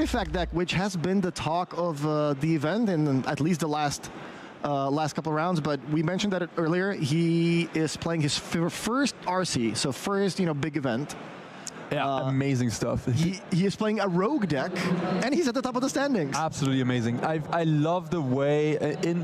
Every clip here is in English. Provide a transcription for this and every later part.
artifact deck, which has been the talk of the event in at least the last couple of rounds, but we mentioned that earlier. He is playing his first RC, so first, big event. Yeah, amazing stuff. He is playing a rogue deck, and he's at the top of the standings. Absolutely amazing. I love the way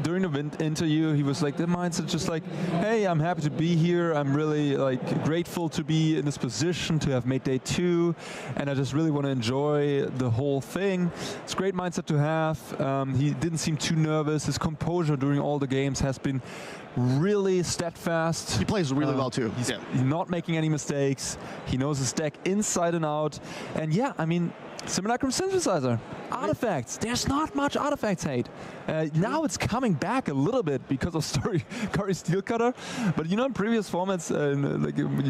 during the interview he was like, the mindset just like, hey, I'm happy to be here. I'm really grateful to be in this position, to have made day 2, and I just really want to enjoy the whole thing. It's a great mindset to have. He didn't seem too nervous. His composure during all the games has been really steadfast. He plays really well too. He's not making any mistakes. He knows his deck inside and out. And yeah, I mean, Simulacrum Synthesizer, artifacts. There's not much artifacts hate. Now it's coming back a little bit because of Cory Steelcutter. But in previous formats,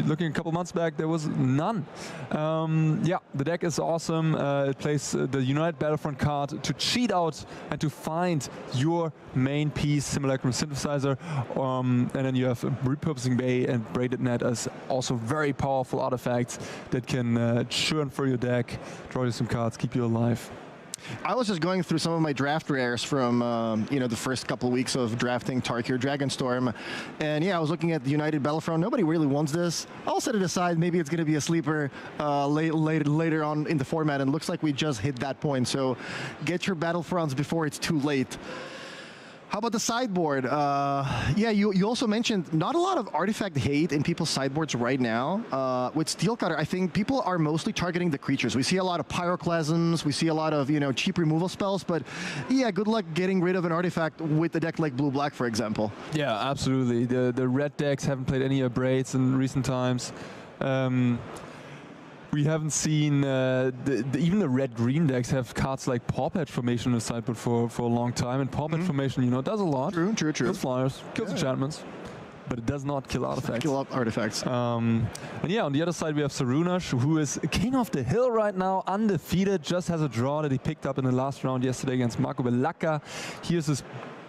looking a couple months back, there was none. Yeah, the deck is awesome. It plays the United Battlefront card to cheat out and to find your main piece, Simulacrum Synthesizer. And then you have Repurposing Bay and Braided Net as also very powerful artifacts that can churn for your deck, draw you some cards, keep you alive. I was just going through some of my draft rares from the first couple of weeks of drafting Tarkir Dragonstorm, and yeah, I was looking at the United Battlefront. Nobody really wants this. I'll set it aside. Maybe it's going to be a sleeper later on in the format, and looks like we just hit that point. So get your Battlefronts before it's too late. How about the sideboard? Yeah, you also mentioned not a lot of artifact hate in people's sideboards right now. With Steelcutter, I think people are mostly targeting the creatures. We see a lot of Pyroclasms, we see a lot of cheap removal spells, but yeah, good luck getting rid of an artifact with a deck like Blue-Black, for example. Yeah, absolutely. The red decks haven't played any Abrades in recent times. We haven't seen, even the red-green decks have cards like Pawpatch Formation in the sideboard for a long time, and Pawpatch Formation, does a lot. True. Kills flyers, kills enchantments, but it does not kill artifacts. And yeah, on the other side we have Sarunash, who is king of the hill right now, undefeated, just has a draw that he picked up in the last round yesterday against Marco Bellacca. Here's his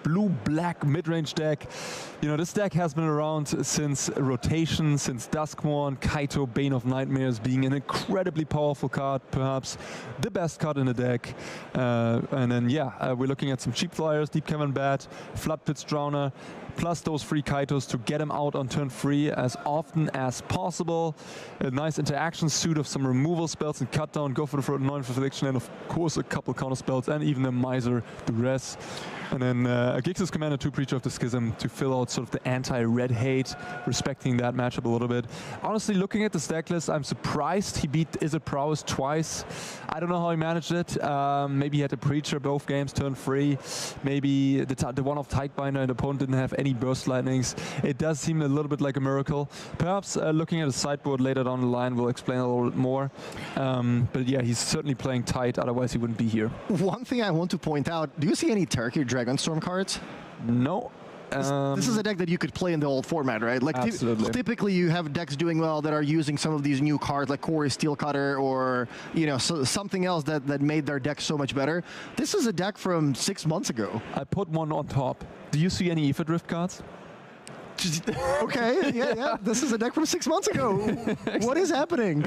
blue-black mid-range deck. This deck has been around since Rotation, since Duskmourn, Kaito, Bane of Nightmares being an incredibly powerful card, perhaps the best card in the deck. And then, yeah, we're looking at some cheap flyers, Deep Cavern Bat, Flood Pits Drowner, plus those 3 Kaitos to get him out on turn 3 as often as possible. A nice interaction suit of some removal spells and cut down, go for the Frozen Affliction, and of course a couple counter spells, and even a Miser Duress. And then a Gix's Commander 2 Preacher of the Schism to fill out sort of the anti-red hate, respecting that matchup a little bit. Honestly, looking at the stack list, I'm surprised he beat Izzet Prowess twice. I don't know how he managed it. Maybe he had a Preacher both games, turn 3. Maybe the one-off Tidebinder and the opponent didn't have any Burst Lightnings. It does seem a little bit like a miracle. Perhaps looking at the sideboard later down the line will explain a little bit more. But yeah, he's certainly playing tight, otherwise he wouldn't be here. One thing I want to point out, do you see any Tarkir Dragonstorm cards? No. This is a deck that you could play in the old format, right? Like typically you have decks doing well that are using some of these new cards like Cory Steelcutter or something else that made their deck so much better. This is a deck from 6 months ago. I put one on top. Do you see any Ether Drift cards? Okay, yeah. This is a deck from 6 months ago. What is happening?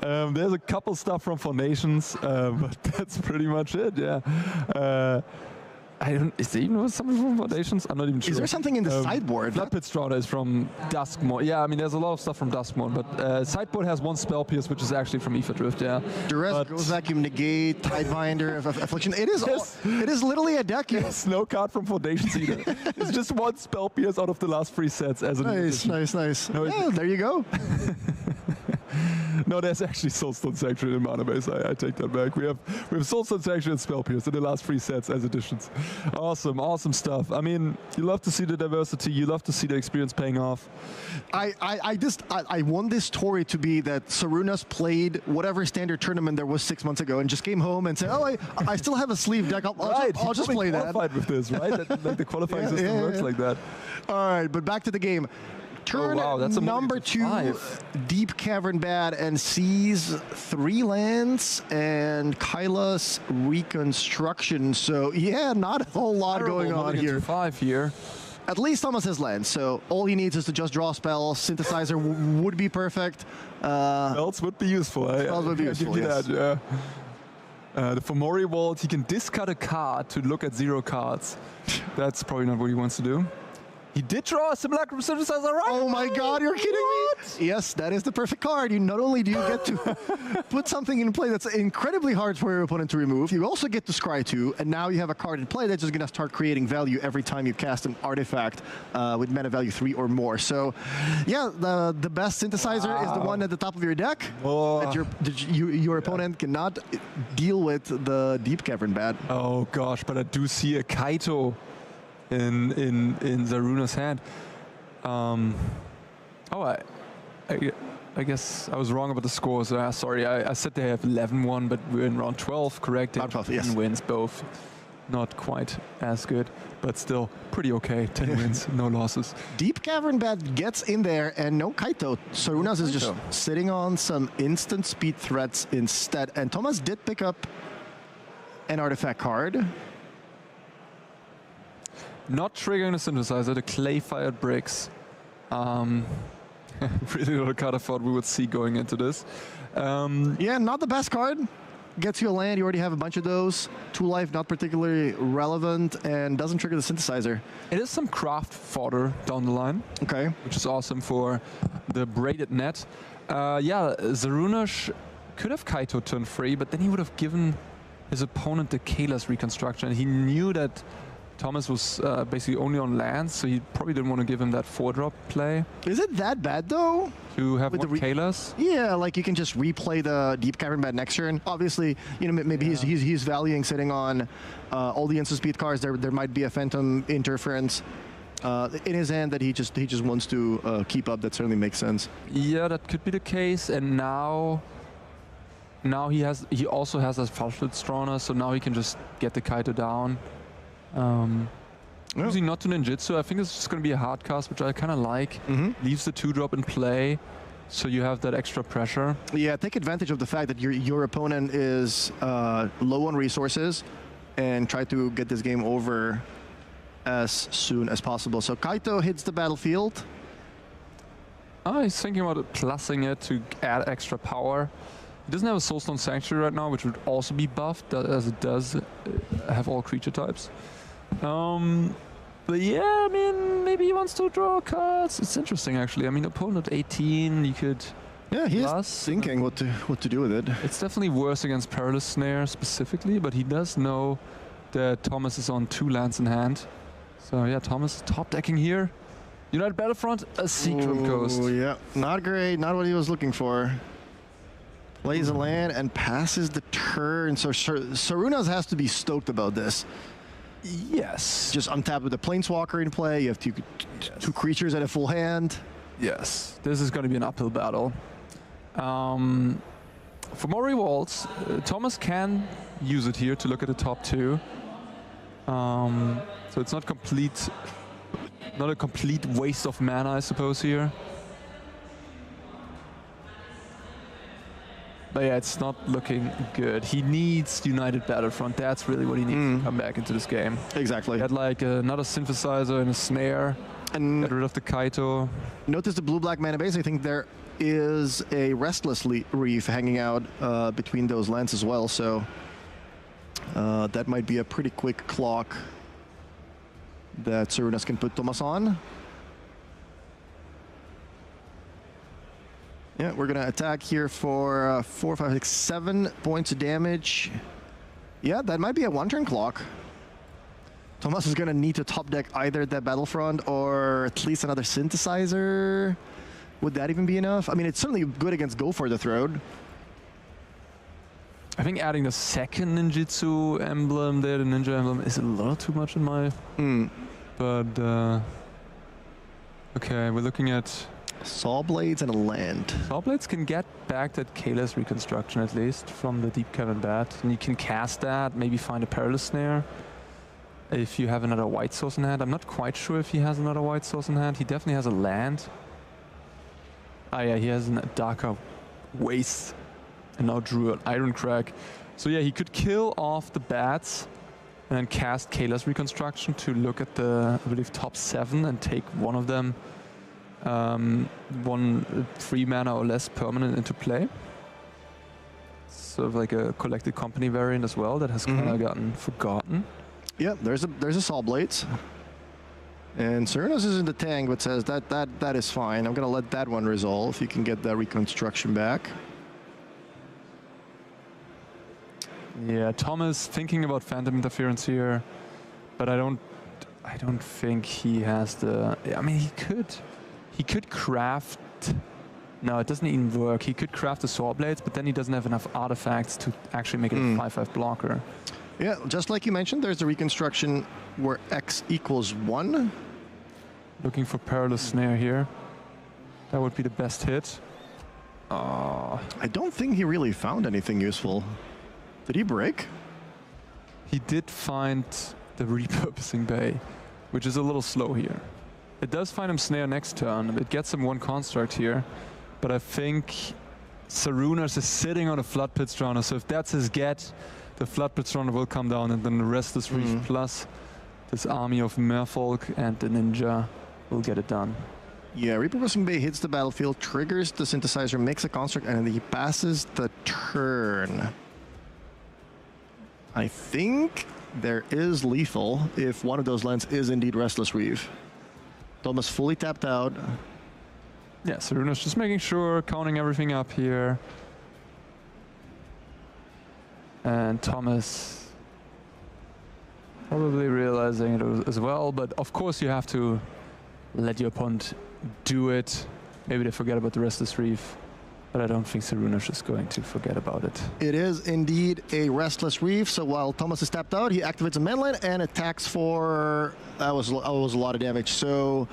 There's a couple stuff from Foundations, but that's pretty much it, yeah. Is there even something from Foundations? I'm not even sure. Is there something in the sideboard? Flood Pits Drowner is from Duskmourn. Yeah, I mean, there's a lot of stuff from Duskmourn, but sideboard has one Spell Pierce, which is actually from Ether Drift, yeah. Duress, Ghost Vacuum, Negate, Tidebinder, Affliction. It is literally a deck. Yes, no card from Foundations either. It's just one Spell Pierce out of the last 3 sets as a Nice. No, yeah, there you go. No, there's actually Soulstone Sanctuary in Mana Base. I take that back. We have Soulstone Sanctuary and Spell Pierce in the last 3 sets as additions. Awesome stuff. I mean, you love to see the diversity. You love to see the experience paying off. I want this story to be that Sarunas played whatever standard tournament there was 6 months ago and just came home and said, "Oh, I still have a sleeve deck. I'll just play that." Qualified with this, right? Like the qualifying system works like that. All right, but back to the game. Turn number 2, Deep Cavern Bat, and sees 3 lands and Kyla's Reconstruction. So yeah, not a whole lot going on here. 5 here. At least Thomas has lands, so all he needs is to just draw spells. Synthesizer would be perfect. Spells would be useful. Spells would be useful, yes. Yeah. The Fomori Vault, he can discard a card to look at 0 cards. That's probably not what he wants to do. He did draw a Simulacrum Synthesizer, right? Oh my God, you're kidding me? Yes, that is the perfect card. You not only do you get to put something in play that's incredibly hard for your opponent to remove, you also get to scry 2, and now you have a card in play that's just going to start creating value every time you cast an artifact with mana value 3 or more. So, yeah, the best synthesizer is the one at the top of your deck that your opponent cannot deal with the Deep Cavern Bat. Oh gosh, but I do see a Kaito in Zaruna's hand. I guess I was wrong about the scores. Sorry, I said they have 11-1, but we're in round 12, correct? Round 12, yes. 10 wins both. Not quite as good, but still pretty okay. 10 wins, no losses. Deep Cavern Bat gets in there, and no Kaito. Zaruna's is just sitting on some instant speed threats instead. And Thomas did pick up an artifact card. Not triggering the synthesizer, the clay-fired bricks. Really not a card I thought we would see going into this. Yeah, not the best card. Gets you a land, you already have a bunch of those. 2 life, not particularly relevant, and doesn't trigger the synthesizer. It is some craft fodder down the line. Okay. Which is awesome for the braided net. Yeah, Zaruna could have Kaito turn 3, but then he would have given his opponent the Kayla's Reconstruction. He knew that Thomas was basically only on lands, so he probably didn't want to give him that 4-drop play. Is it that bad, though? To have what, Kayla's? Yeah, like you can just replay the Deep Cavern Bat next turn. Obviously, you know, maybe he's valuing sitting on all the instant speed cards. There might be a Phantom Interference in his hand that he just wants to keep up. That certainly makes sense. Yeah, that could be the case. And now he also has a Fallschlitzstroner, so now he can just get the Kaito down. Using not to ninjutsu, I think it's just going to be a hard cast, which I kind of like. Leaves the 2-drop in play, so you have that extra pressure. Yeah, take advantage of the fact that your opponent is low on resources, and try to get this game over as soon as possible. So Kaito hits the battlefield. He's thinking about plussing it to add extra power. He doesn't have a Soulstone Sanctuary right now, which would also be buffed, as it does have all creature types. But yeah, I mean, maybe he wants to draw cards. It's interesting, actually. I mean, opponent 18, you could. Yeah, he's thinking what to do with it. It's definitely worse against Perilous Snare specifically, but he does know that Thomas is on 2 lands in hand. So yeah, Thomas top decking here. United Battlefront, a Seachrome Coast. Oh yeah, not great. Not what he was looking for. Plays a land and passes the turn. So Zaruna's has to be stoked about this. Yes. Just untap with the Planeswalker in play. You have two creatures at a full hand. Yes. This is going to be an uphill battle. For more revolts, Thomas can use it here to look at the top 2. So it's not a complete waste of mana, I suppose, here. But yeah, it's not looking good. He needs United Battlefront. That's really what he needs to come back into this game. Exactly. Get like another synthesizer and a snare. And get rid of the Kaito. Notice the blue-black mana base. I think there is a Restless Reef hanging out between those lands as well. So that might be a pretty quick clock that Zarunas can put Thomas on. Yeah, we're going to attack here for 4, 5, 6, 7 points of damage. Yeah, that might be a 1-turn clock. Thomas is going to need to top deck either that Battlefront or at least another synthesizer. Would that even be enough? I mean, it's certainly good against Go for the Throat. I think adding the second ninjutsu emblem there, the ninja emblem, is a little too much in my... But, okay, we're looking at... Saw Blades and a land. Saw Blades can get back that Kayla's Reconstruction at least from the Deep Cavern Bat. And you can cast that, maybe find a Perilous Snare. If you have another white source in hand. I'm not quite sure if he has another white source in hand. He definitely has a land. Ah yeah, he has a Darker Waste. And now drew an Iron Crack. So yeah, he could kill off the bats and then cast Kayla's Reconstruction to look at the, I believe, top 7 and take one of them. 1 3 mana or less permanent into play. sort of like a collected company variant as well that has kind of gotten forgotten. Yeah, there's a Saw Blades. And Serenos is in the tank, but says that is fine. I'm gonna let that one resolve. You can get that reconstruction back. Yeah, Thomas thinking about Phantom Interference here, but I don't think he has the. I mean, he could craft. No, it doesn't even work. He could craft the Saw Blades, but then he doesn't have enough artifacts to actually make it a 5/5 blocker. Yeah, just like you mentioned, there's the reconstruction where X equals 1. Looking for Perilous Snare here. That would be the best hit. I don't think he really found anything useful. Did he break? He did find the repurposing bay, which is a little slow here. It does find him Snare next turn. It gets him 1 construct here, but I think Sarunas is sitting on a Flood Pit Drowner, so if that's his get, the Flood Pit Drowner will come down, and then the Restless Reef plus this army of Merfolk and the Ninja will get it done. Yeah, Repurposing Bay hits the battlefield, triggers the synthesizer, makes a construct, and he passes the turn. I think there is lethal if one of those lands is indeed Restless Reef. Thomas fully tapped out. Yeah, Sarunas just making sure, counting everything up here. And Thomas probably realizing it as well, but of course you have to let your opponent do it. Maybe they forget about the Restless Reef, but I don't think Sarunas is going to forget about it. It is indeed a Restless Reef, so while Thomas is tapped out, he activates a manland and attacks for... That was a lot of damage. So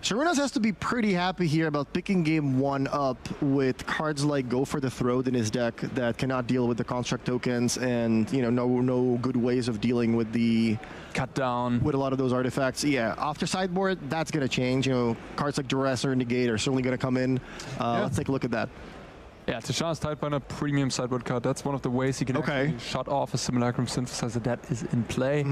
Sarunas has to be pretty happy here about picking game 1 up with cards like Go for the Throat in his deck that cannot deal with the construct tokens, and no good ways of dealing with the cut down with a lot of those artifacts. Yeah, after sideboard, that's gonna change. Cards like Duress or Negate are certainly gonna come in. Let's take a look at that. Yeah, Tisha's Tidebinder, premium sideboard card. That's one of the ways he can actually shut off a Simulacrum Synthesizer. That is in play.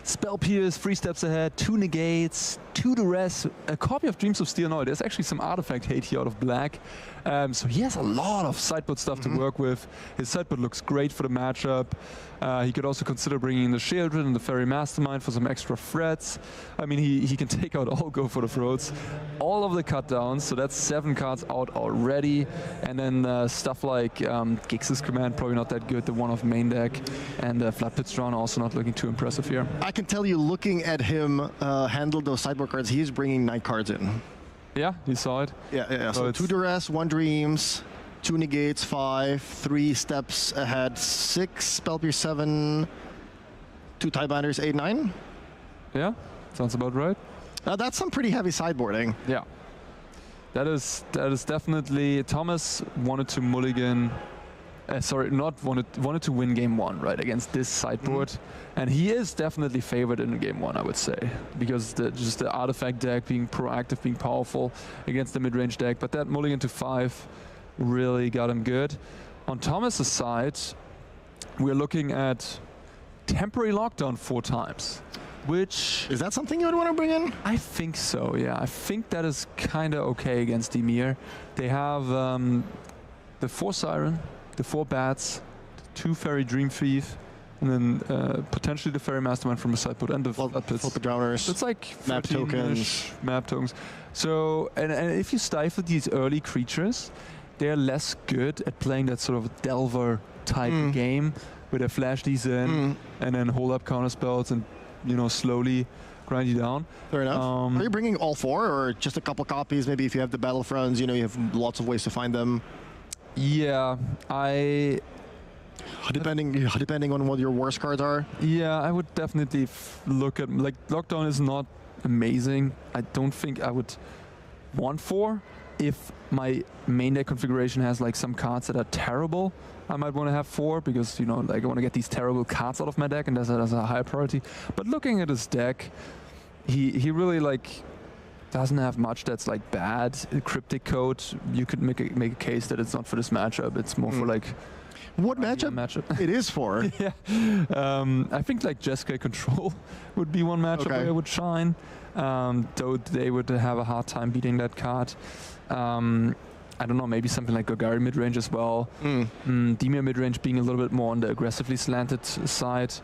Spell Pierce, 3 steps ahead, 2 Negates, 2 Duress, a copy of Dreams of Steel. No, there's actually some artifact hate here out of black. So he has a lot of sideboard stuff to work with. His sideboard looks great for the matchup. He could also consider bringing in the Shieldred and the Fairy Mastermind for some extra threats. I mean, he can take out all Go for the Throats, all of the cut downs, so that's 7 cards out already. And then stuff like Gix's Command, probably not that good, the one off main deck, and Flood Pit Drowner also not looking too impressive here. I can tell you, looking at him handle those sideboard cards, he's bringing 9 cards in. Yeah, you saw it. Yeah. So 2 Duress, 1 Dreams, 2 Negates, 5, 3 steps ahead, 6 Spell Pierce, 7, 2 Tidebinders, 8, 9. Yeah, sounds about right. That's some pretty heavy sideboarding. Yeah, that is definitely. Thomas wanted to mulligan. Wanted to win game 1, right, against this sideboard, and he is definitely favored in game 1, I would say, because just the artifact deck being proactive, being powerful against the mid-range deck. But that mulligan to 5 really got him good. On Thomas's side, we're looking at temporary lockdown 4 times, which... Is that something you would want to bring in? I think so, yeah. I think that is kind of okay against Dimir. They have the 4 Siren, the 4 Bats, 2 Fairy Dream Thief, and then potentially the Fairy Mastermind from the sideboard and the Flood Pits. Flood Pit Drowners. It's like map tokens. Map tokens. So, and if you stifle these early creatures, they're less good at playing that sort of Delver type game where they flash these in and then hold up counter spells and slowly grind you down. Fair enough. Are you bringing all 4 or just a couple copies? Maybe if you have the Battlefronts, you have lots of ways to find them. Yeah, depending on what your worst cards are. Yeah, I would definitely look at, like, Lockdown is not amazing. I don't think I would want 4. If my main deck configuration has like some cards that are terrible, I might want to have 4 because I want to get these terrible cards out of my deck, and that's a higher priority. But looking at his deck, he really doesn't have much that's like bad. Cryptic Code, you could make a case that it's not for this matchup. It's more for like what matchup? It is for. Yeah, I think like Jeskai Control would be one matchup where it would shine. Though they would have a hard time beating that card. I don't know, maybe something like Gogari midrange as well. Dimir midrange being a little bit more on the aggressively slanted side.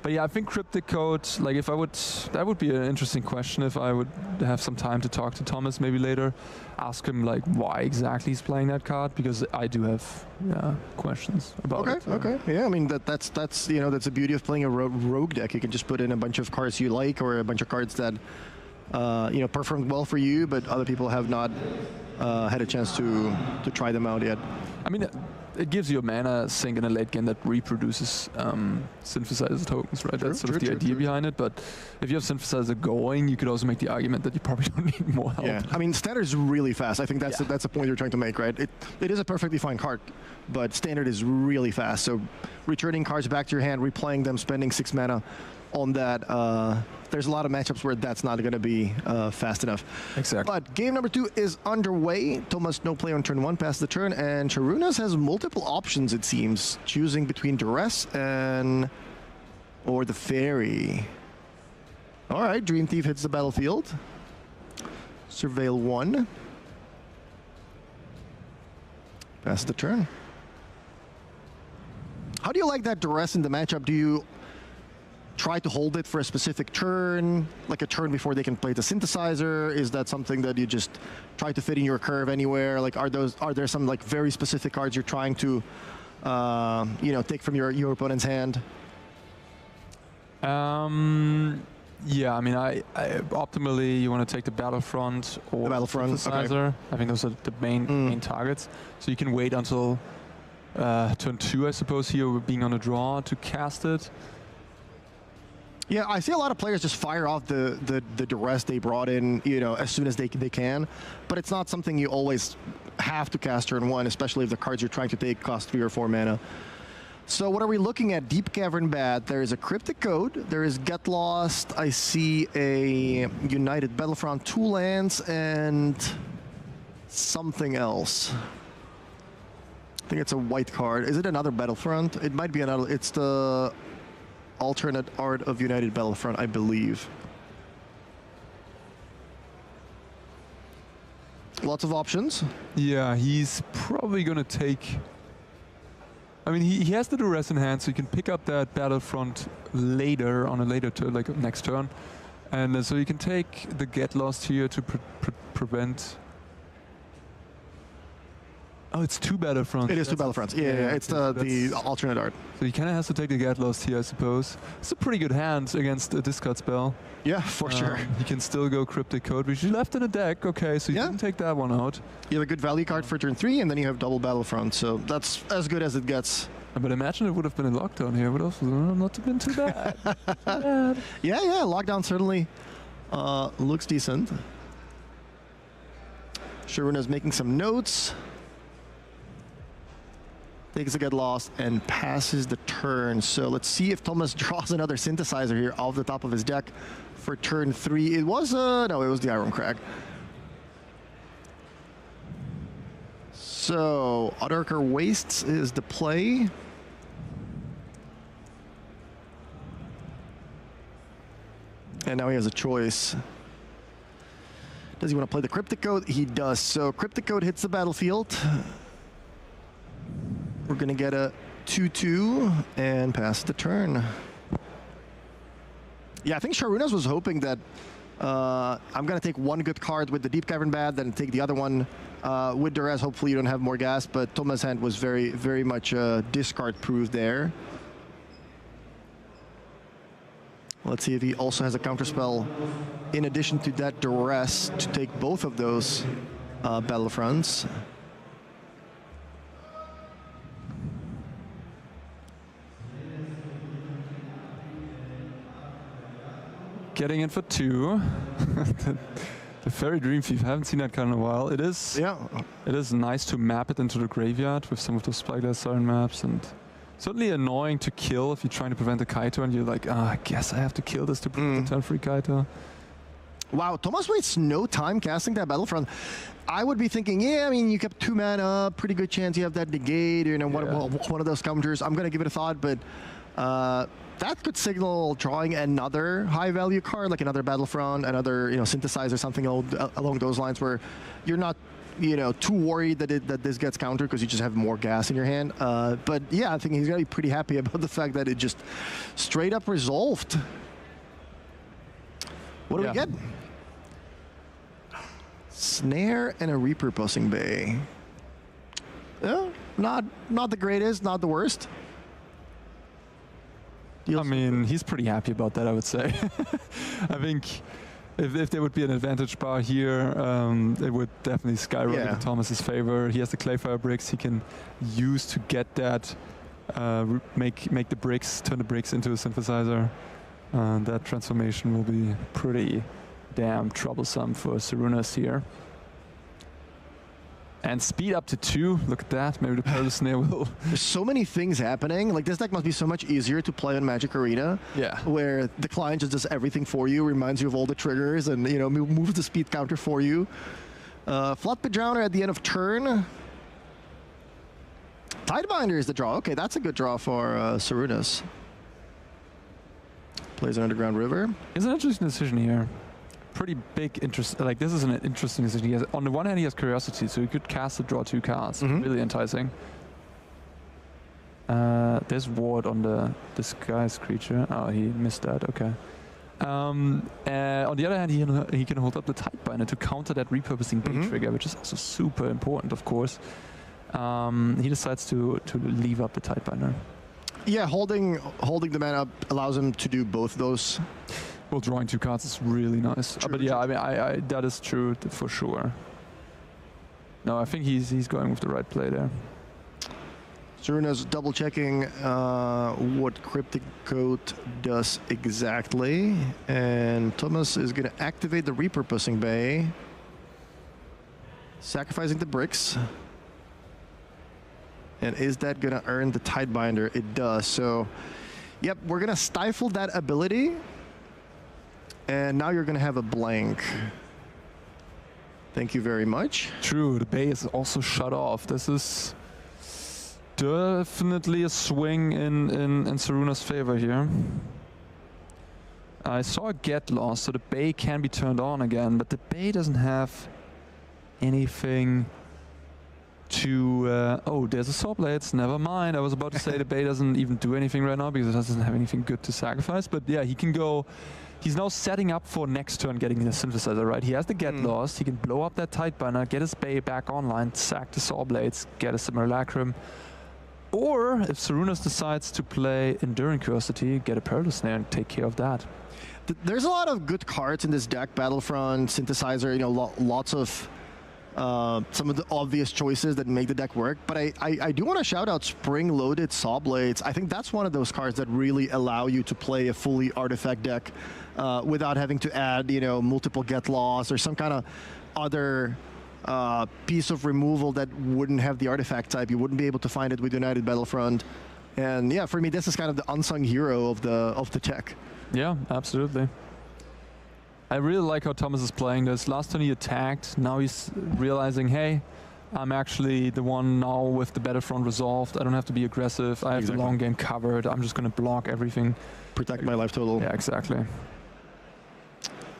But yeah, I think Cryptic Code, like if I would, that would be an interesting question if I would have some time to talk to Thomas maybe later. Ask him like why exactly he's playing that card, because I do have questions about it. Okay. Yeah, I mean that's that's the beauty of playing a rogue deck. You can just put in a bunch of cards you like, or a bunch of cards that performed well for you, but other people have not had a chance to try them out yet. I mean, it gives you a mana sink in a late game that reproduces synthesizer tokens, right? That's sort of the idea behind it. But if you have synthesizer going, you could also make the argument that you probably don't need more help. Yeah, I mean, standard is really fast. I think that's the point you're trying to make, right? It is a perfectly fine card, but standard is really fast. So returning cards back to your hand, replaying them, spending 6 mana on that, there's a lot of matchups where that's not going to be fast enough. Exactly. But game number 2 is underway. Thomas no play on turn 1, pass the turn, and Charunas has multiple options, it seems, choosing between Duress or the Fairy. All right, Dream Thief hits the battlefield. Surveil 1. Pass the turn. How do you like that Duress in the matchup? Do you try to hold it for a specific turn, like a turn before they can play the synthesizer? Is that something that you just try to fit in your curve anywhere? Like, are there some like very specific cards you're trying to, take from your opponent's hand? Yeah, I mean, I optimally you want to take the Battlefront or the synthesizer. Okay. I think those are the main targets. So you can wait until turn 2, I suppose, here being on a draw to cast it. Yeah, I see a lot of players just fire off the Duress they brought in, as soon as they can. But it's not something you always have to cast turn 1, especially if the cards you're trying to take cost 3 or 4 mana. So what are we looking at? Deep Cavern Bat. There is a Cryptic Code. There is Get Lost. I see a United Battlefront, 2 lands, and something else. I think it's a white card. Is it another Battlefront? It might be another. It's the alternate art of United Battlefront, I believe. Lots of options. Yeah, he's probably going to take... I mean, he has the Duress in hand, so you can pick up that Battlefront later, on a later turn, like next turn. And so you can take the Get Lost here to prevent... Oh, it's 2 Battlefronts. It is 2 Battlefronts. Yeah, it's the alternate art. So he kind of has to take the Get Lost here, I suppose. It's a pretty good hand against a discard spell. Yeah, for sure. He can still go Cryptic Code, which he left in the deck. Okay, so you didn't take that one out. You have a good value card for turn 3, and then you have double Battlefront, so that's as good as it gets. But imagine it would have been a lockdown here. It would also not have been too bad. Yeah, lockdown certainly looks decent. Sharuna's making some notes. Takes a Get Lost and passes the turn. So let's see if Thomas draws another synthesizer here off the top of his deck for turn 3. It was no, it was the Iron Crag. So Otterker Wastes is the play. And now he has a choice. Does he want to play the Cryptic Code? He does. So Cryptic Code hits the battlefield. We're going to get a 2/2 and pass the turn. Yeah, I think Sharunas was hoping that I'm going to take one good card with the Deep Cavern Bat, then take the other one with Duress. Hopefully you don't have more gas, but Thomas' hand was very, very much discard-proof there. Let's see if he also has a counterspell in addition to that Duress to take both of those Battlefronts. Getting in for 2. The Fairy Dream Thief, I haven't seen that card in a while. It is nice to map it into the graveyard with some of those Spyglass Siren maps, and certainly annoying to kill if you're trying to prevent a Kaito and you're like, I guess I have to kill this to prevent the turn-free Kaito. Wow, Thomas wastes no time casting that Battlefront. I would be thinking, yeah, I mean, you kept 2 mana, pretty good chance you have that negate, one of those counters. I'm going to give it a thought, but that could signal drawing another high-value card, like another Battlefront, another synthesizer, something along those lines, where you're not too worried that this gets countered because you just have more gas in your hand. But yeah, I think he's gonna be pretty happy about the fact that it just straight up resolved. What do we get? Snare and a repurposing bay. Not the greatest, not the worst. I mean, he's pretty happy about that, I would say. I think if there would be an advantage bar here, it would definitely skyrocket in Thomas's favor. He has the Clayfire bricks he can use to get that, make the bricks, turn the bricks into a synthesizer. That transformation will be pretty damn troublesome for Sarunas here. And speed up to 2. Look at that. Maybe the Perilous Snare will. There's so many things happening. Like, this deck must be so much easier to play on Magic Arena. Yeah. Where the client just does everything for you, reminds you of all the triggers, and moves the speed counter for you. Floodpit Drowner at the end of turn. Tidebinder is the draw. Okay, that's a good draw for Sarunas. Plays an Underground River. It's an interesting decision here. Pretty big interest. Like, this is an interesting decision. He has, on the one hand, he has Curiosity, so he could cast and draw 2 cards. Really enticing. There's Ward on the Disguised Creature. Oh, he missed that. Okay. On the other hand, he can hold up the Tidebinder to counter that repurposing bay trigger, which is also super important, of course. He decides to leave up the Tidebinder. Yeah, holding the mana up allows him to do both those. Well, drawing 2 cards is really nice. But yeah, I mean, that is true for sure. No, I think he's going with the right play there. Sarunas double checking what Cryptic Code does exactly, and Thomas is going to activate the repurposing bay, sacrificing the bricks. And is that going to earn the Tidebinder? It does. So, yep, we're going to stifle that ability. And now you're going to have a blank. Thank you very much. True, the bay is also shut off. This is definitely a swing in Sarunas' favor here. I saw a get lost, so the bay can be turned on again, but the bay doesn't have anything to... oh, there's a Saw Blades. Never mind. I was about to say the bay doesn't even do anything right now because it doesn't have anything good to sacrifice. But yeah, he can go... He's now setting up for next turn getting the synthesizer, right? He has the get lost. He can blow up that Tidebinder, get his bay back online, sack the Saw Blades, get a Simulacrum. Or if Sarunas decides to play Enduring Curiosity, get a Perilous Snare and take care of that. There's a lot of good cards in this deck. Battlefront, Synthesizer, lots of some of the obvious choices that make the deck work. But I do want to shout out Spring-Loaded Saw Blades. I think that's one of those cards that really allow you to play a fully artifact deck without having to add, multiple get loss or some kind of other piece of removal that wouldn't have the artifact type. You wouldn't be able to find it with United Battlefront. And yeah, for me, this is kind of the unsung hero of the deck. Yeah, absolutely. I really like how Thomas is playing this. Last turn he attacked. Now he's realizing, hey, I'm actually the one now with the Battlefront resolved. I don't have to be aggressive. I have the long game covered. I'm just going to block everything. Protect my life total. Yeah, exactly.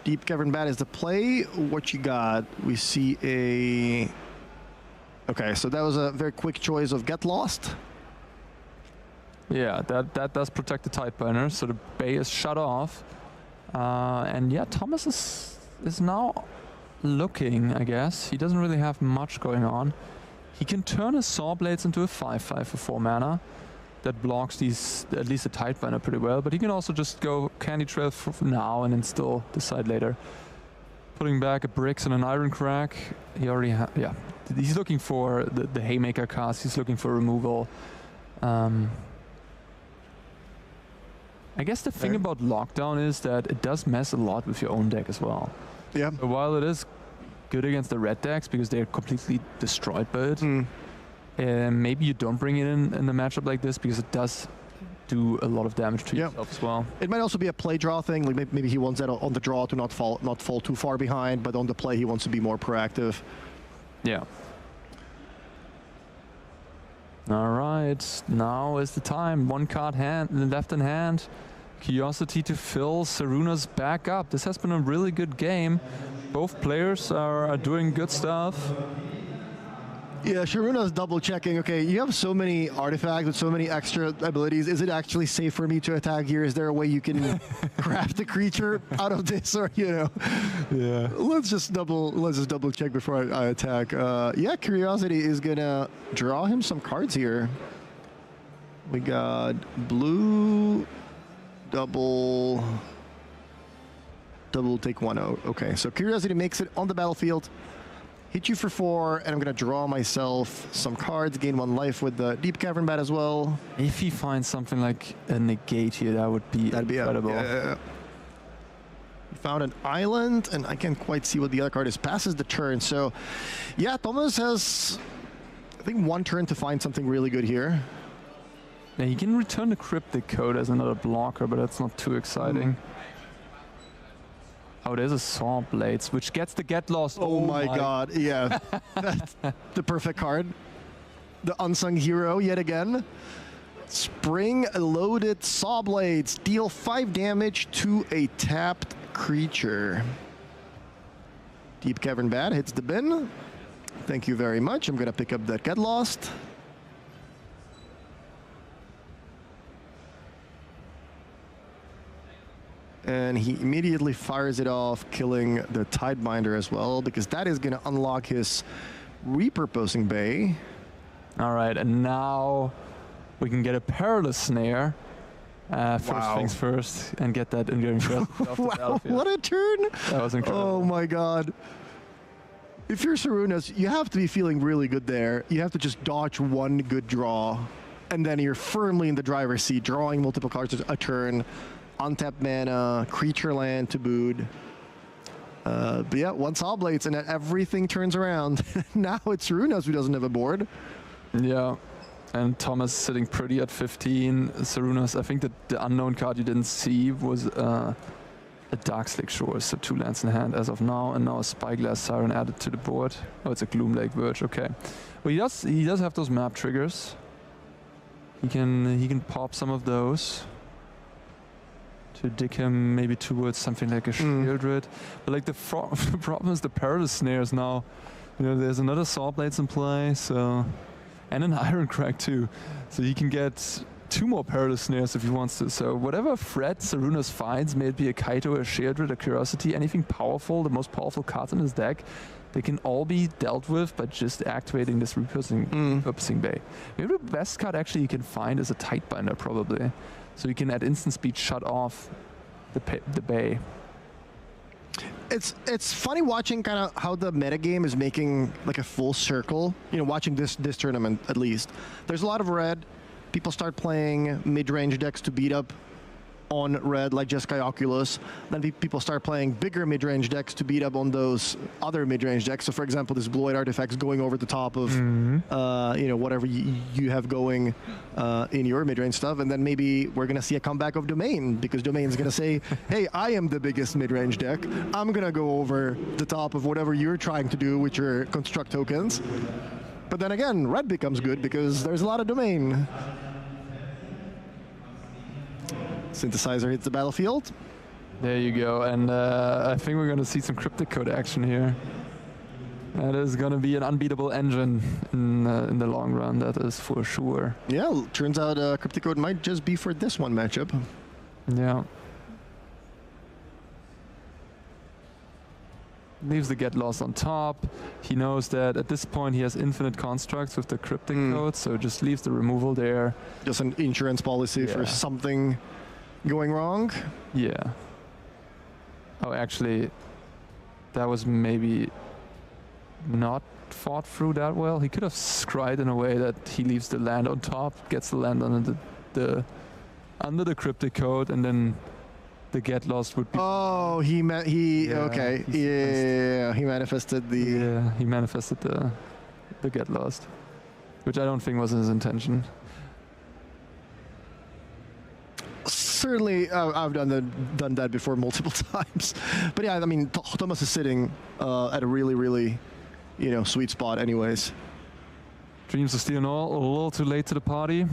Deep Cavern Bat is the play. What you got? We see a... Okay, so that was a very quick choice of Get Lost. Yeah, that does protect the Tidebinder, so the bay is shut off. And yeah, Thomas is now looking, I guess. He doesn't really have much going on. He can turn his Saw Blades into a 5/5 for 4 mana. That blocks these, at least the Tidebinder pretty well, but he can also just go Candy Trail for now and then still decide later. Putting back a Bricks and an Iron Crack. He already yeah. He's looking for the Haymaker cast, he's looking for removal. I guess the thing about Lockdown is that it does mess a lot with your own deck as well. Yeah. So while it is good against the red decks because they're completely destroyed by it, maybe you don't bring it in a matchup like this because it does do a lot of damage to yourself as well. It might also be a play draw thing. Like maybe he wants that on the draw to not fall too far behind, but on the play he wants to be more proactive. Yeah. All right, now is the time. One card left in hand. Curiosity to fill Saruna's back up. This has been a really good game. Both players are doing good stuff. Yeah, Sharuna's double checking. Okay, you have so many artifacts with so many extra abilities. Is it actually safe for me to attack here? Is there a way you can craft a creature out of this, or Yeah. Let's just double check before I attack. Yeah, Curiosity is gonna draw him some cards here. We got blue, double take 1 out. Okay, so Curiosity makes it on the battlefield. Hit you for 4, and I'm going to draw myself some cards, gain 1 life with the Deep Cavern Bat as well. If he finds something like a negate here, that would be incredible. Yeah. We found an island, and I can't quite see what the other card is. Passes the turn, so yeah, Thomas has, I think, 1 turn to find something really good here. Yeah, he can return the Cryptic Code as another blocker, but that's not too exciting. Oh, there's a Saw Blades, which gets the Get Lost. Oh my god, yeah. That's the perfect card. The unsung hero yet again. Spring-loaded Saw Blades. Deal 5 damage to a tapped creature. Deep Cavern Bat hits the bin. Thank you very much. I'm going to pick up that Get Lost. And he immediately fires it off, killing the Tidebinder as well, because that is going to unlock his repurposing bay. All right, and now we can get a Perilous Snare. First things first, and get that Enduring Presence off the battlefield. What a turn! That was incredible. Oh my god. If you're Sarunas, you have to be feeling really good there. You have to just dodge 1 good draw, and then you're firmly in the driver's seat, drawing multiple cards a turn. Untapped mana, creature land to boot. But yeah, 1 Saw Blades, and everything turns around. Now it's Sarunas who doesn't have a board. Yeah, and Thomas sitting pretty at 15. Sarunas, I think that the unknown card you didn't see was a Darkslick Shores, so 2 lands in hand as of now, and now a Spyglass Siren added to the board. Oh, it's a Gloomlake Verge, okay. Well, he does have those map triggers. He can pop some of those to dig him maybe towards something like a Shieldred. But like the problem is the Perilous Snares now. There's another Saw Blades in play, so, and an Ironcrag too. So he can get 2 more Perilous Snares if he wants to. So whatever threat Sarunas finds, may it be a Kaito, a Shieldred, a Curiosity, anything powerful, the most powerful cards in his deck, they can all be dealt with by just activating this repurposing bay. Maybe the best card actually you can find is a Tidebinder, probably. So you can at instant speed shut off the bay. It's funny watching kind of how the metagame is making like a full circle. Watching this tournament at least. There's a lot of red. People start playing mid-range decks to beat up on red, like Jeskai Oculus. Then people start playing bigger mid-range decks to beat up on those other mid-range decks. So, for example, this Blue-White Artifact's going over the top of, whatever you have going in your mid-range stuff. And then maybe we're going to see a comeback of Domain, because Domain's going to say, hey, I am the biggest mid-range deck. I'm going to go over the top of whatever you're trying to do with your construct tokens. But then again, red becomes good because there's a lot of Domain. Synthesizer hits the battlefield. There you go, and I think we're going to see some Cryptic Code action here. That is going to be an unbeatable engine in the long run, that is for sure. Yeah, turns out Cryptic Code might just be for this one matchup. Yeah. Leaves the Get Lost on top. He knows that at this point he has infinite constructs with the Cryptic Code, so just leaves the removal there. Just an insurance policy for something going wrong? Yeah. Oh, actually, that was maybe not thought through that well. He could have scryed in a way that he leaves the land on top, gets the land under the Cryptic Code, and then the Get Lost would be... Oh, he manifested the... Yeah, he manifested the Get Lost, which I don't think was his intention. Certainly, I've done that before multiple times. But yeah, I mean, Thomas is sitting at a really, really, sweet spot anyways. Dreams of Steel and Oil, a little too late to the party.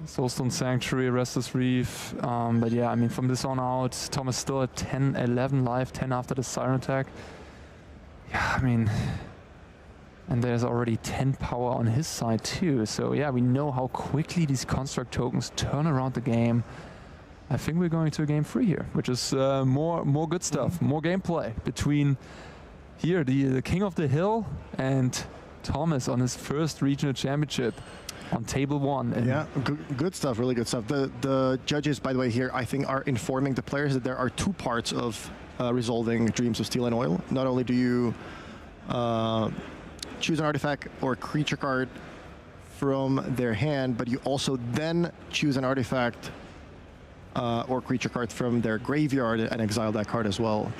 Soulstone Sanctuary, Restless Reef. But yeah, I mean, from this on out, Thomas still at 10, 11 life, 10 after the Siren attack. Yeah, I mean, and there's already 10 power on his side too. So yeah, we know how quickly these construct tokens turn around the game. I think we're going to a game 3 here, which is more good stuff, more gameplay between here, the King of the Hill, and Thomas on his first regional championship on table 1. And yeah, good stuff, really good stuff. The judges, by the way, here, I think are informing the players that there are 2 parts of resolving Dreams of Steel and Oil. Not only do you choose an artifact or creature card from their hand, but you also then choose an artifact or creature card from their graveyard and exile that card as well.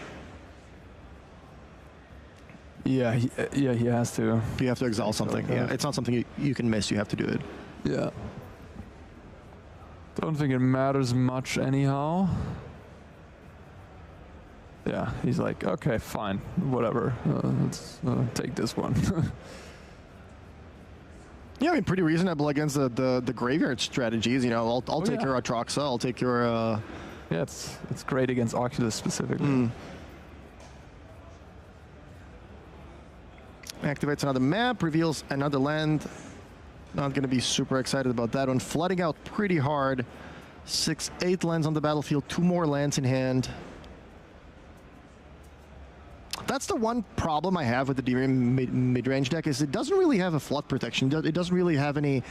Yeah, he has to. You have to exile something. Yeah, it's not something you can miss. You have to do it. Yeah. Don't think it matters much anyhow. Yeah, he's like, okay, fine, whatever. Let's take this one. Yeah, I mean, pretty reasonable against the graveyard strategies. You know, I'll take your Atraxa. I'll take your. Yeah, it's great against Oculus specifically. Activates another map, reveals another land. Not going to be super excited about that one. Flooding out pretty hard. 6-8 lands on the battlefield, 2 more lands in hand. That's the one problem I have with the Dimir Midrange deck, is it doesn't really have a flood protection. It doesn't really have any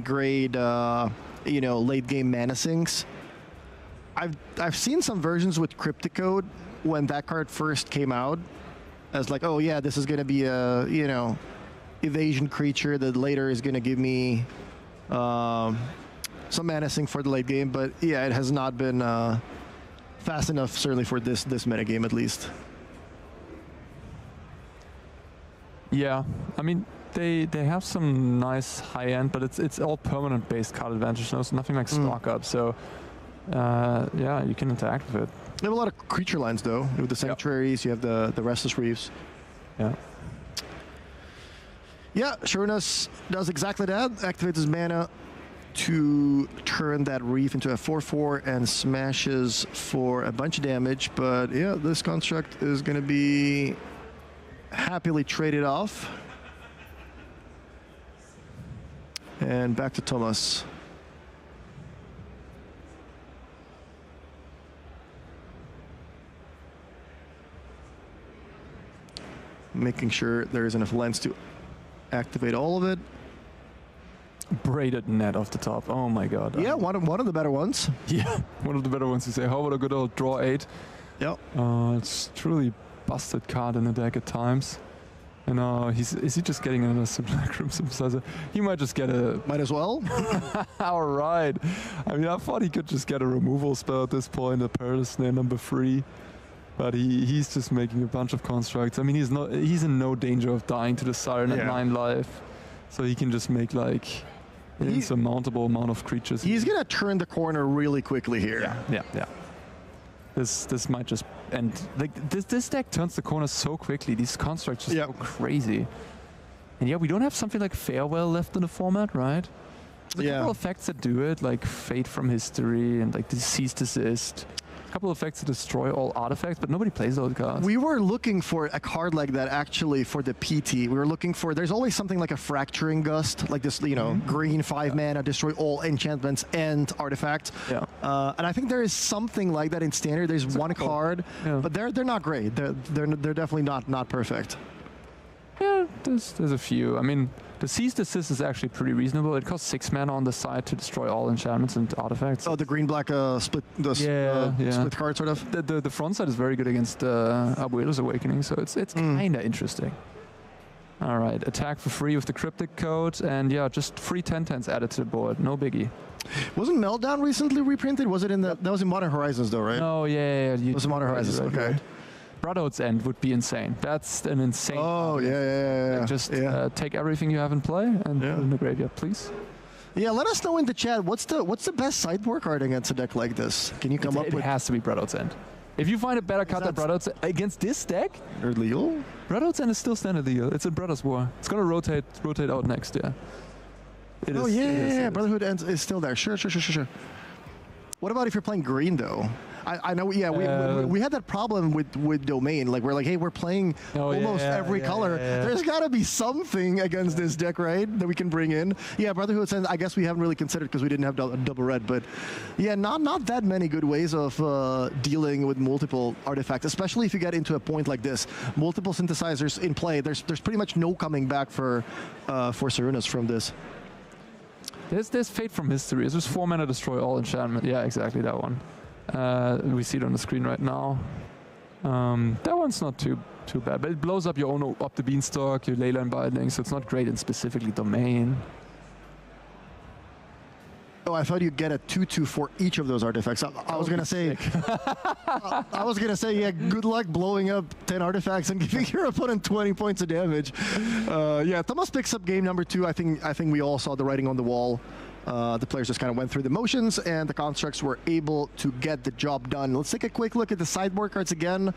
great, you know, late game mana sinks. I've seen some versions with Cryptic Code when that card first came out, as like, oh yeah, this is going to be a, you know, evasion creature that later is going to give me some mana sink for the late game. But yeah, it has not been fast enough, certainly for this meta game at least. Yeah, I mean, they have some nice high end, but it's all permanent based card advantage, no? So nothing like stock up. So yeah, you can interact with it. They have a lot of creature lines though. With the sanctuaries, you have the Restless Reefs. Yeah. Yeah, Sharunas does exactly that. Activates his mana to turn that reef into a 4/4 and smashes for a bunch of damage. But yeah, this construct is going to be happily traded off. And back to Thomas. Making sure there's enough lands to activate all of it. Braided net off the top. Oh my god. Yeah, one of the better ones. Yeah, one of the better ones to say. How about a good old draw 8? Yep. It's truly busted card in the deck at times. And is he just getting another Simulacrum Synthesizer? He might just get a... Might as well. All right. I mean, I thought he could just get a removal spell at this point, a Perilous Snare number 3. But he's just making a bunch of constructs. I mean, he's in no danger of dying to the Siren at 9 life. So he can just make like an insurmountable amount of creatures. He's gonna turn the corner really quickly here. Yeah. This might just end. Like this deck turns the corner so quickly. These constructs just go crazy. And yeah, we don't have something like Farewell left in the format, right? There's a couple of effects that do it, like Fate from History and like Cease Desist. A couple of effects to destroy all artifacts, but nobody plays those cards. We were looking for a card like that actually for the PT. We were looking for, there's always something like a Fracturing Gust, like this, you know, green 5 mana, destroy all enchantments and artifacts. Yeah. And I think there is something like that in Standard. There's one card, but they're not great. They're definitely not perfect. Yeah, there's a few. I mean, the Cease Desist is actually pretty reasonable. It costs 6 mana on the side to destroy all enchantments and artifacts. Oh, the green-black split card sort of? The front side is very good against Abuelo's Awakening, so it's kind of interesting. All right, attack for free with the Cryptic Code, and yeah, just free 10/10s added to the board. No biggie. Wasn't Meltdown recently reprinted? Was it in the... That was in Modern Horizons though, right? No, yeah. It was in Modern Horizons, okay. Brotherhood's End would be insane. That's an insane. Oh, yeah. Like just take everything you have in play and put it in the graveyard, please. Yeah, let us know in the chat what's the best sideboard card against a deck like this. Can you come up with? It has to be Brotherhood's End. If you find a better card than Brothers against this deck, or legal? Brothers is still standard legal. It's a Brothers War. It's gonna rotate out next year. Brotherhood is still there. Sure. What about if you're playing green though? I know, we had that problem with Domain. Like, we're like, hey, we're playing almost every color. There's got to be something against this deck, right, that we can bring in. Yeah, Brotherhood says, I guess we haven't really considered because we didn't have double red. But yeah, not that many good ways of dealing with multiple artifacts, especially if you get into a point like this. Multiple synthesizers in play. There's pretty much no coming back for Sarunas from this. There's Fate from History. There's 4 mana destroy all enchantment. Yeah, exactly that one. We see it on the screen right now. That one's not too bad, but it blows up your own up the beanstalk, your Leyline Binding, so it's not great in specifically Domain. Oh, I thought you'd get a 2/2 for each of those artifacts. I was gonna say, I was gonna say, yeah, good luck blowing up 10 artifacts and giving your opponent 20 points of damage. Yeah, Thomas picks up game number 2. I think we all saw the writing on the wall. The players just kind of went through the motions, and the constructs were able to get the job done. Let's take a quick look at the sideboard cards again.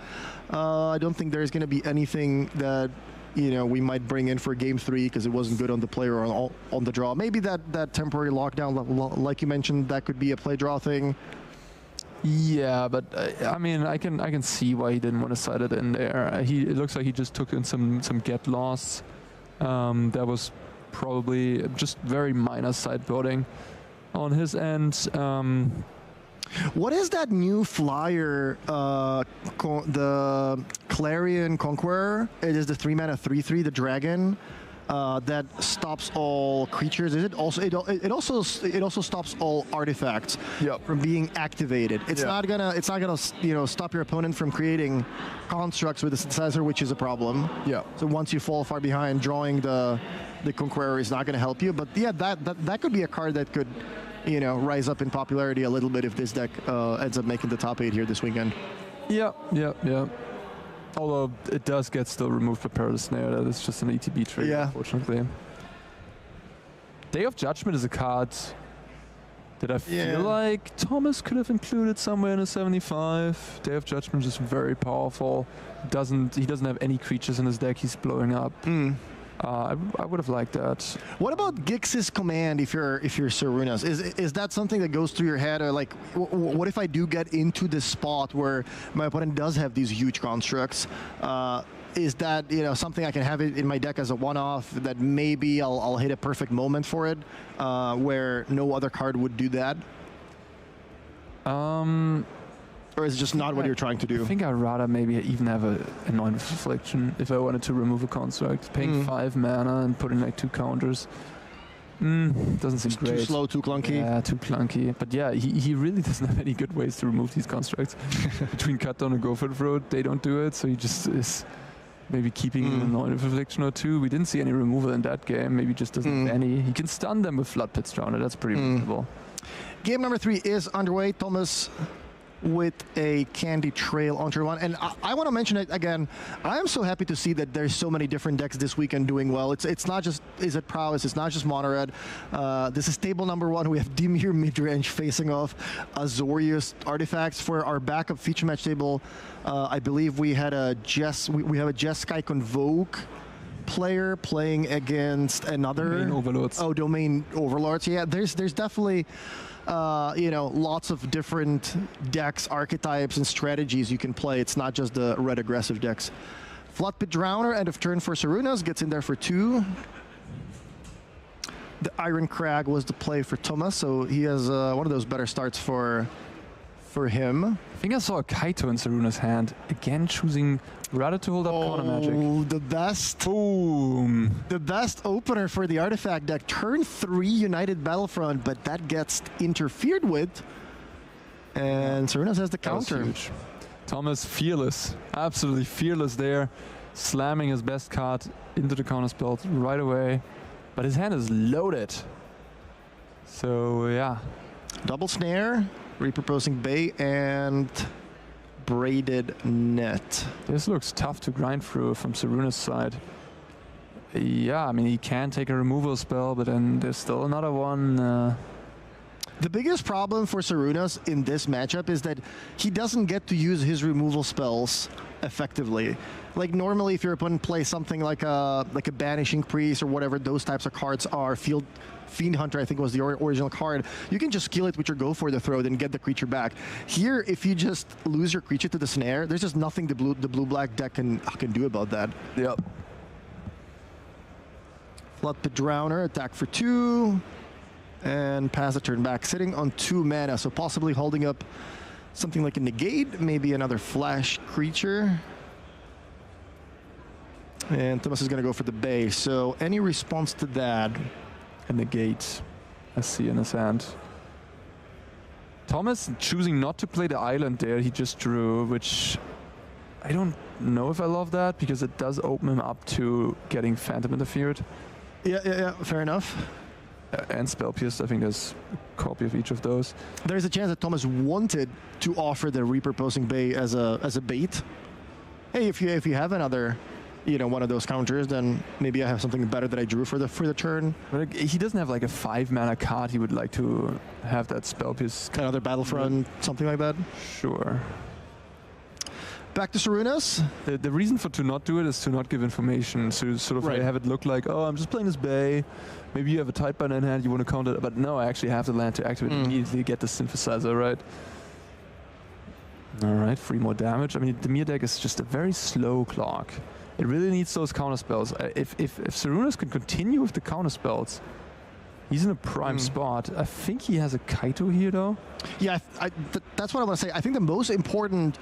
I don't think there's going to be anything that we might bring in for game 3 because it wasn't good on the play or on the draw. Maybe that temporary lockdown, like you mentioned, that could be a play draw thing. Yeah, but I mean, I can see why he didn't want to side it in there. It looks like he just took in some get loss. That was probably just very minor sideboarding on his end. What is that new flyer, the Clarion Conqueror? It is the 3-mana 3/3, the dragon, that stops all creatures. Is it also? It also stops all artifacts from being activated. It's not gonna stop your opponent from creating constructs with the synthesizer, which is a problem. Yeah. So once you fall far behind, drawing the Conqueror is not going to help you. But yeah, that could be a card that could rise up in popularity a little bit if this deck ends up making the top 8 here this weekend. Yeah. Although it does get still removed by Perilous Snare. That is just an ETB trigger, unfortunately. Day of Judgment is a card that I feel like Thomas could have included somewhere in a 75. Day of Judgment is very powerful. He doesn't have any creatures in his deck he's blowing up. I would have liked that. What about Gix's Command if you're Sarunas? Is that something that goes through your head, or like, what if I do get into this spot where my opponent does have these huge constructs? Is that something I can have it in my deck as a one-off that maybe I'll hit a perfect moment for it, where no other card would do that? Or is it just not what you're trying to do? I think I'd rather maybe even have a Anointed Affliction if I wanted to remove a construct. Paying 5 mana and putting like 2 counters. Doesn't seem great. Too slow, too clunky. Yeah, too clunky. But yeah, he really doesn't have any good ways to remove these constructs. Between Cut Down and Go for the Throat, they don't do it, so he just is maybe keeping an Anointed Affliction or 2. We didn't see any removal in that game. Maybe just doesn't have any. He can stun them with Flood Pit Drowner. That's pretty reasonable. Game number 3 is underway. Thomas with a Candy Trail on turn 1. And I want to mention it again. I am so happy to see that there's so many different decks this weekend doing well. It's not just Izzet Prowess, it's not just Mono Red. This is table number 1. We have Dimir Midrange facing off Azorius artifacts. For our backup feature match table, I believe we had a we have a Jeskai Convoke player playing against another Domain Overlords. Oh, Domain Overlords. Yeah, there's definitely lots of different decks, archetypes, and strategies you can play. It's not just the red aggressive decks. Flood Pit Drowner, end of turn for Sarunas, gets in there for 2. The Iron Crag was the play for Thomas, so he has one of those better starts for him. I think I saw a Kaito in Saruna's hand. Again, choosing rather to hold up Corner Magic. Oh, the best. Boom. The best opener for the artifact deck. Turn 3 United Battlefront, but that gets interfered with. And Sarunas has the counter. Huge. Thomas fearless. Absolutely fearless there. Slamming his best card into the counter spell right away. But his hand is loaded. So, yeah. Double Snare. Repurposing Bay and Braided Net. This looks tough to grind through from Saruna's side. Yeah, I mean, he can take a removal spell, but then there's still another one. The biggest problem for Sarunas in this matchup is that he doesn't get to use his removal spells effectively. Like normally if your opponent plays something like a Banishing Priest or whatever those types of cards are, Fiend Hunter I think was the original card, you can just kill it with your Go for the Throat and get the creature back. Here, if you just lose your creature to the snare, there's just nothing the blue-black deck can do about that. Yep. Floodpit Drowner, attack for 2. And pass the turn back, sitting on 2 mana, so possibly holding up something like a negate, maybe another flash creature. And Thomas is going to go for the base. So any response to that? A negate, I see in his hand. Thomas choosing not to play the island there, he just drew, which I don't know if I love that, because it does open him up to getting Phantom interfered. Yeah, fair enough. And Spell Pierced, I think there's a copy of each of those. There's a chance that Thomas wanted to offer the repurposing Bay as a bait. Hey, if you have another, one of those counters, then maybe I have something better that I drew for the turn. But he doesn't have like a 5-mana card. He would like to have that Spell Pierced. Another Battlefront, something like that. Sure. Back to Sarunas. The reason to not do it is to not give information, so sort of have it look like, oh, I'm just playing this Bay. Maybe you have a tight bind in hand, you want to counter it, but no, I actually have the land to activate immediately, get the Synthesizer, right? All right, 3 more damage. I mean, the Dimir deck is just a very slow clock. It really needs those counter spells. If Sarunas can continue with the counter spells, he's in a prime spot. I think he has a Kaito here, though. Yeah, that's what I want to say. I think the most important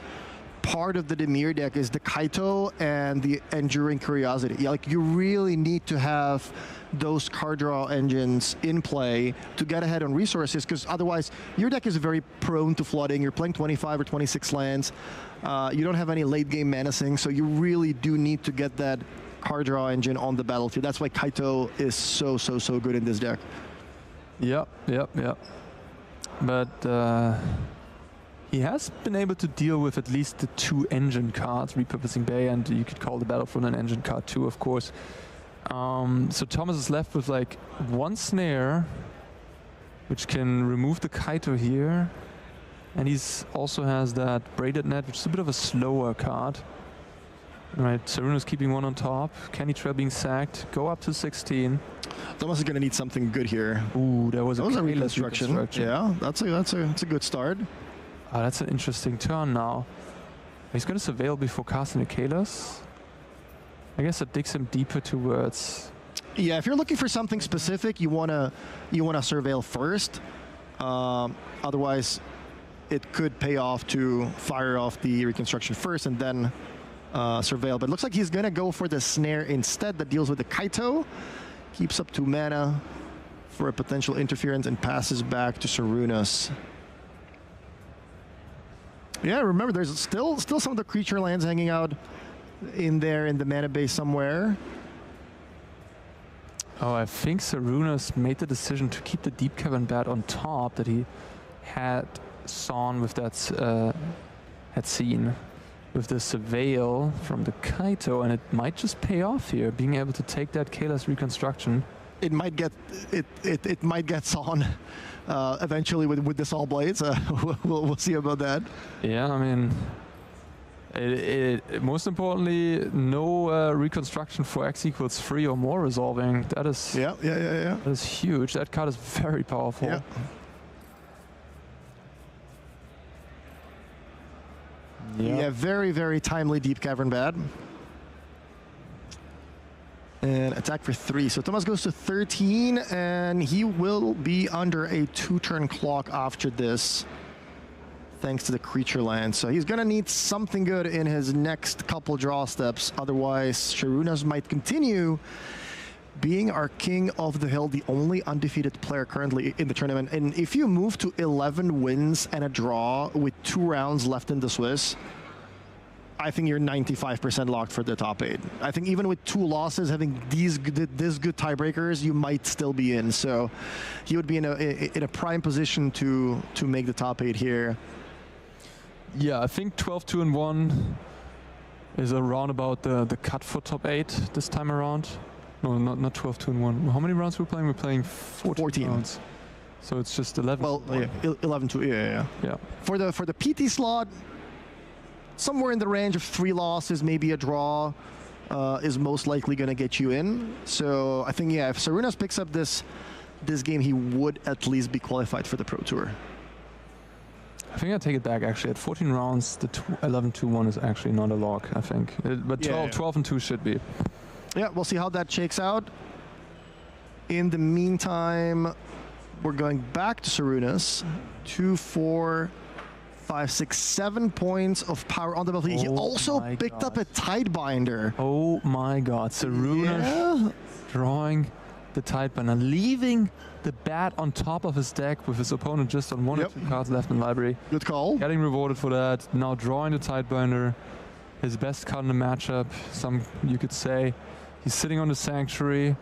part of the Dimir deck is the Kaito and the Enduring Curiosity. Like, you really need to have those card draw engines in play to get ahead on resources, because otherwise your deck is very prone to flooding. You're playing 25 or 26 lands. You don't have any late game menacing, so you really do need to get that card draw engine on the battlefield. That's why Kaito is so good in this deck. Yep. But he has been able to deal with at least the 2 engine cards, Repurposing Bay, and you could call the Battlefront an engine card too, of course. So Thomas is left with like 1 snare, which can remove the Kaito here. And he's also has that Braided Net, which is a bit of a slower card. Right, Sarunas keeping 1 on top. Candy Trail being sacked. Go up to 16. Thomas is going to need something good here. Ooh, that was a reconstruction. Yeah, that's a good start. Oh, that's an interesting turn now. He's going to Surveil before casting a Kalos. I guess that digs him deeper towards... Yeah, if you're looking for something specific, you wanna Surveil first. Otherwise, it could pay off to fire off the reconstruction first and then Surveil. But it looks like he's gonna go for the snare instead that deals with the Kaito. Keeps up 2 mana for a potential interference and passes back to Sarunas. Yeah, remember, there's still some of the creature lands hanging out in there in the mana base somewhere. Oh, I think Sarunas made the decision to keep the Deep Cavern Bat on top that he had sawn with that, had seen with the Surveil from the Kaito, and it might just pay off here, being able to take that Kalos reconstruction. It might get sawn eventually with the Saw Blades. We'll see about that. Yeah, I mean, most importantly, no reconstruction for X equals 3 or more resolving. That is That is huge. That card is very powerful. Yeah. Yeah, very timely Deep Cavern Bat. And attack for 3. So Thomas goes to 13, and he will be under a 2-turn clock after this, thanks to the creature land. So he's going to need something good in his next couple draw steps. Otherwise, Sarunas might continue being our king of the hill, the only undefeated player currently in the tournament. And if you move to 11 wins and a draw with 2 rounds left in the Swiss, I think you're 95% locked for the top 8. I think even with 2 losses, having this good tiebreakers, you might still be in. So he would be in a prime position to make the top 8 here. Yeah, I think 12-2-1 is around about the cut for top 8 this time around. No, not 12-2-1. How many rounds we're playing? We're playing 14 rounds. So it's just 11. Well, yeah, 11-2. Yeah. For the PT slot, somewhere in the range of 3 losses, maybe a draw, is most likely going to get you in. So I think, yeah, if Sarunas picks up this game, he would at least be qualified for the Pro Tour. I think I take it back, actually. At 14 rounds, the 11-2-1 is actually not a lock, I think. But 12-2 should be. Yeah, we'll see how that shakes out. In the meantime, we're going back to Sarunas. 2, 4, 5, 6, 7 points of power on the battlefield. He also picked up a Tidebinder. Oh my god. Sarunas drawing the Tidebinder, leaving the bat on top of his deck with his opponent just on 1 or 2 cards left in library. Good call. Getting rewarded for that. Now drawing the Tidebinder. His best card in the matchup, you could say. He's sitting on the Sanctuary.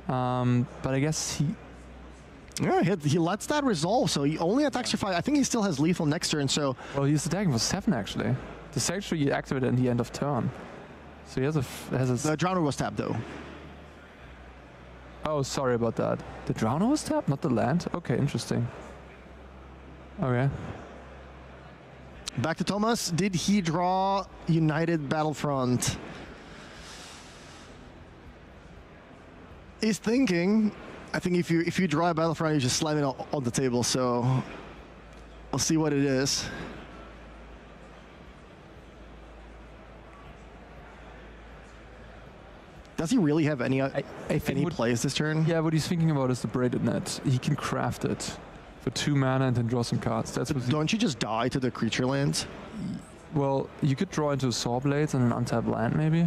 But I guess he lets that resolve, so he only attacks for 5. I think he still has lethal next turn, so... Well, he's attacking for 7, actually. The Sanctuary you activate at the end of turn. So he has a... The Drowner was tapped, though. Oh, sorry about that. The Drowner was tapped, not the land? Okay, interesting. Okay. Back to Thomas. Did he draw United Battlefront? He's thinking... I think if you draw a Battlefront, you just slam it on the table, so we'll see what it is. Does he really have any plays this turn? Yeah, what he's thinking about is the Braided Net. He can craft it for 2 mana and then draw some cards. That's what. Don't you just die to the creature lands? Well, you could draw into a Saw Blades and an untapped land, maybe.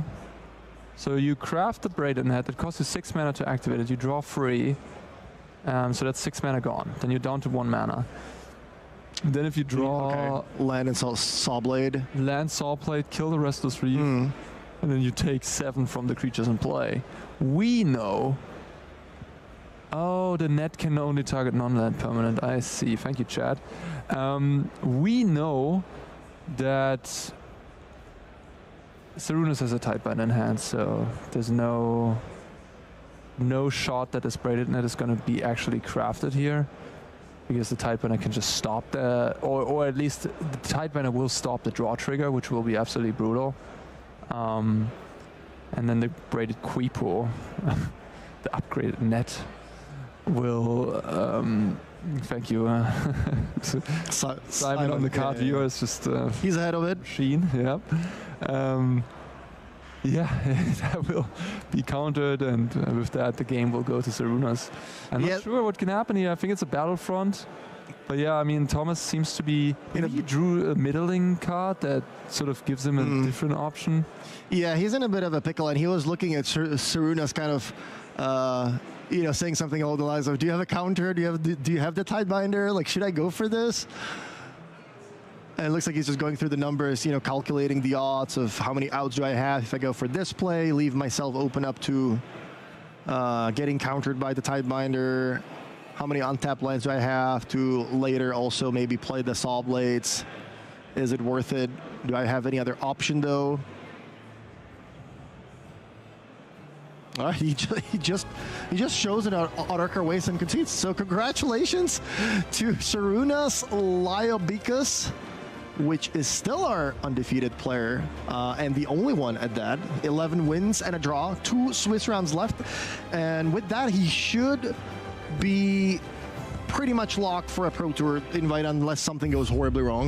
So you craft the Braided Net. It costs you 6 mana to activate it. You draw 3. So that's 6 mana gone. Then you're down to 1 mana. Then if you draw... Land and Sawblade. Land, Sawblade, kill the rest of the 3. And then you take 7 from the creatures in play. We know... Oh, the net can only target non-land permanent. I see. Thank you, Chad. We know that Sarunas has a Tidebinder in hand, so there's no shot that this Braided Net is going to be actually crafted here, because the Tidebinder can just stop or at least the Tidebinder will stop the draw trigger, which will be absolutely brutal. And then the Braided Quipo, the upgraded net, will thank you. Simon on the card viewer is just he's ahead of it. Machine, yeah. Yeah, that will be countered, and with that the game will go to Sarunas. I'm not sure what can happen here. I think it's a Battlefront. But yeah, I mean, Thomas seems to be... He drew a middling card that sort of gives him a different option. Yeah, he's in a bit of a pickle, and he was looking at Sarunas kind of... saying something along the lines of, do you have a counter? Do you have the Tidebinder? Like, should I go for this? And it looks like he's just going through the numbers, calculating the odds of how many outs do I have if I go for this play, leave myself open up to getting countered by the Tidebinder. How many untapped lands do I have to later also maybe play the Saw Blades? Is it worth it? Do I have any other option, though? He just shows it out Arcar Waste and concedes. So congratulations to Sarunas Liobikas, which is still our undefeated player, and the only one at that. 11 wins and a draw, 2 Swiss rounds left. And with that, he should be pretty much locked for a Pro Tour invite unless something goes horribly wrong.